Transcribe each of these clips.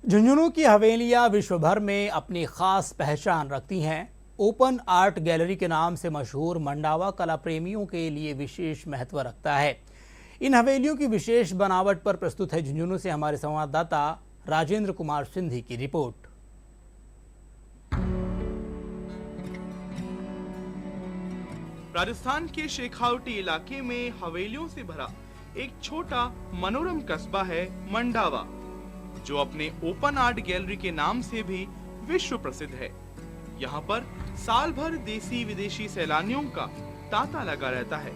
झुंझुनू की हवेलियां विश्व भर में अपनी खास पहचान रखती हैं। ओपन आर्ट गैलरी के नाम से मशहूर मंडावा कला प्रेमियों के लिए विशेष महत्व रखता है। इन हवेलियों की विशेष बनावट पर प्रस्तुत है झुंझुनू से हमारे संवाददाता राजेंद्र कुमार सिंधी की रिपोर्ट। राजस्थान के शेखावटी इलाके में हवेलियों से भरा एक छोटा मनोरम कस्बा है मंडावा, जो अपने ओपन आर्ट गैलरी के नाम से भी विश्व प्रसिद्ध है। यहाँ पर साल भर देसी विदेशी सैलानियों का तांता लगा रहता है।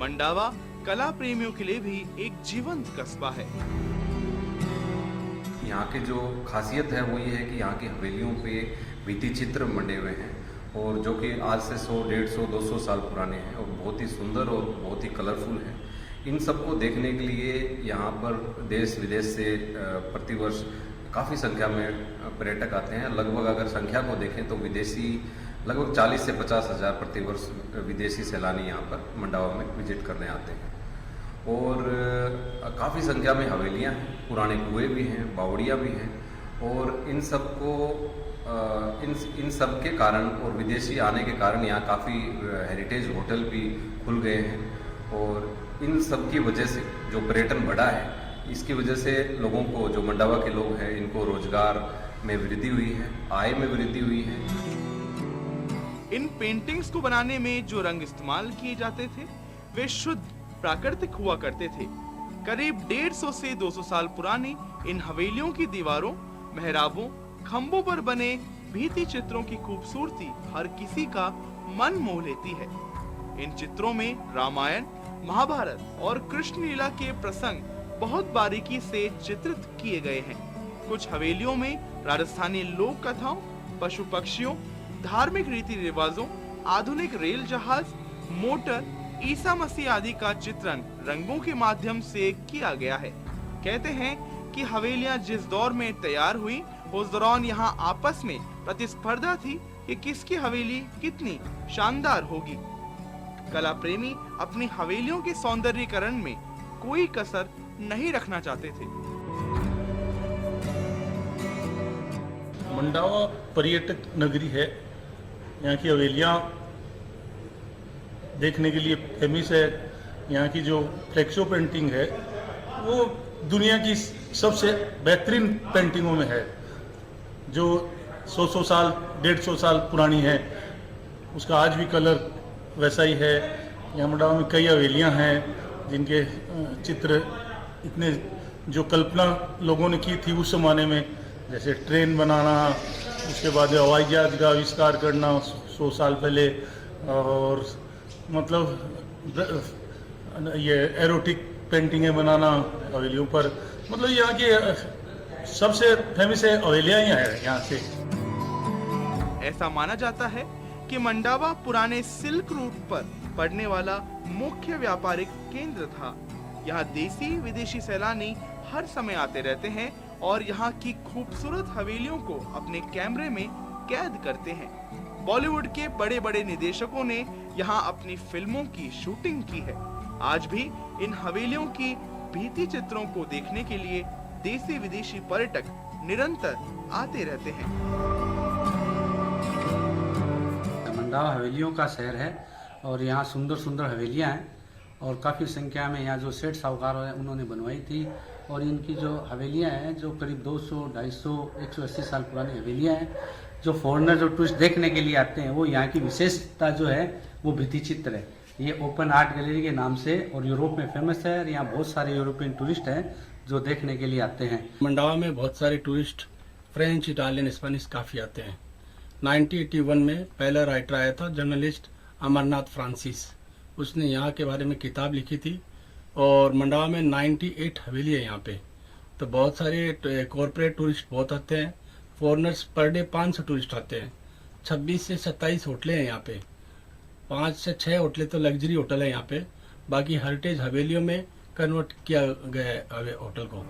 मंडावा कला प्रेमियों के लिए भी एक जीवंत कस्बा है। यहाँ की जो खासियत है वो ये है कि यहाँ की हवेलियों पे भित्ति चित्र बने हुए हैं और जो कि आज से 100, 150, 200 साल पुराने हैं और बहुत ही सुंदर और बहुत ही कलरफुल हैं। इन सबको देखने के लिए यहाँ पर देश विदेश से प्रतिवर्ष काफ़ी संख्या में पर्यटक आते हैं। लगभग अगर संख्या को देखें तो विदेशी लगभग 40 से 50 हज़ार प्रतिवर्ष विदेशी सैलानी यहाँ पर मंडावा में विजिट करने आते हैं। और काफ़ी संख्या में हवेलियाँ हैं, पुराने कुएं भी हैं, बावड़ियाँ भी हैं और इन सब के कारण और विदेशी आने के कारण यहाँ काफ़ी हेरिटेज होटल भी खुल गए हैं। और इन सब की वजह से जो पर्यटन बढ़ा है, इसकी वजह से लोगों को, जो मंडावा के लोग हैं, इनको रोजगार में वृद्धि हुई है, आय में वृद्धि हुई है। इन पेंटिंग्स को बनाने में जो रंग इस्तेमाल किए जाते थे वे शुद्ध प्राकृतिक हुआ करते थे। करीब 150 से 200 साल पुरानी इन हवेलियों की दीवारों, मेहराबों, खंभों पर बने भित्ति चित्रों की खूबसूरती हर किसी का मन मोह लेती है। इन चित्रों में रामायण, महाभारत और कृष्ण लीला के प्रसंग बहुत बारीकी से चित्रित किए गए हैं। कुछ हवेलियों में राजस्थानी लोक कथाओं, पशु पक्षियों, धार्मिक रीति रिवाजों, आधुनिक रेल जहाज, मोटर, ईसा मसीह आदि का चित्रण रंगों के माध्यम से किया गया है। कहते हैं कि हवेलियां जिस दौर में तैयार हुई, उस दौरान यहाँ आपस में प्रतिस्पर्धा थी कि किसकी हवेली कितनी शानदार होगी। कला प्रेमी अपनी हवेलियों के सौंदर्यीकरण में कोई कसर नहीं रखना चाहते थे। मंडावा पर्यटक नगरी है। यहाँ की हवेलियाँ देखने के लिए फेमस है। यहाँ की जो फ्लेक्सो पेंटिंग है वो दुनिया की सबसे बेहतरीन पेंटिंगों में है, जो 100 साल, 150 साल पुरानी है। उसका आज भी कलर वैसा ही है। यहाँ मंडावा में कई हवेलियाँ हैं जिनके चित्र इतने, जो कल्पना लोगों ने की थी उस जमाने में, जैसे ट्रेन बनाना, उसके बाद हवाई जहाज का आविष्कार करना 100 साल पहले, और मतलब ये एरोटिक पेंटिंगें बनाना हवेलियों पर। मतलब यहाँ की सबसे फेमस है हवेलियाँ ही हैं यहाँ से। ऐसा माना जाता है कि मंडावा पुराने सिल्क रूट पर पड़ने वाला मुख्य व्यापारिक केंद्र था। यहाँ देसी विदेशी सैलानी हर समय आते रहते हैं और यहाँ की खूबसूरत हवेलियों को अपने कैमरे में कैद करते हैं। बॉलीवुड के बड़े बड़े निदेशकों ने यहाँ अपनी फिल्मों की शूटिंग की है। आज भी इन हवेलियों की भित्ति चित्रों को देखने के लिए देसी विदेशी पर्यटक निरंतर आते रहते हैं। मंडावा हवेलियों का शहर है और यहाँ सुंदर सुंदर हवेलियाँ हैं और काफ़ी संख्या में यहाँ जो सेठ साहूकार हैं उन्होंने बनवाई थी। और इनकी जो हवेलियाँ हैं जो करीब 200, 250, 180 साल पुरानी हवेलियाँ हैं, जो फॉरेनर, जो टूरिस्ट देखने के लिए आते हैं, वो यहाँ की विशेषता जो है वो भित्ति चित्र है। ये ओपन आर्ट गैलरी के नाम से और यूरोप में फेमस है और यहाँ बहुत सारे यूरोपियन टूरिस्ट हैं जो देखने के लिए आते हैं। मंडावा में बहुत सारे टूरिस्ट फ्रेंच, इटालियन, स्पेनिश काफ़ी आते हैं। 1981 में पहला राइटर आया था, जर्नलिस्ट अमरनाथ फ्रांसिस। उसने यहाँ के बारे में किताब लिखी थी और मंडावा में 98 हवेली है यहाँ पे। तो बहुत सारे कॉरपोरेट टूरिस्ट बहुत आते हैं। फॉरेनर्स पर डे 500 टूरिस्ट आते हैं। 26 से 27 होटलें हैं यहाँ पे। 5 से 6 होटलें तो लग्जरी होटल है यहाँ पे। बाकी हेरिटेज हवेलियों में कन्वर्ट किया गया है होटल को।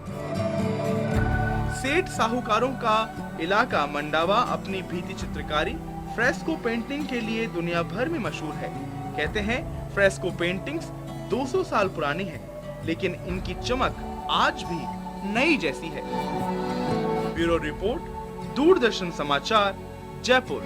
सेठ साहूकारों का इलाका मंडावा अपनी भित्ति चित्रकारी, फ्रेस्को पेंटिंग के लिए दुनिया भर में मशहूर है। कहते हैं फ्रेस्को पेंटिंग्स 200 साल पुरानी है, लेकिन इनकी चमक आज भी नई जैसी है। ब्यूरो रिपोर्ट, दूरदर्शन समाचार, जयपुर।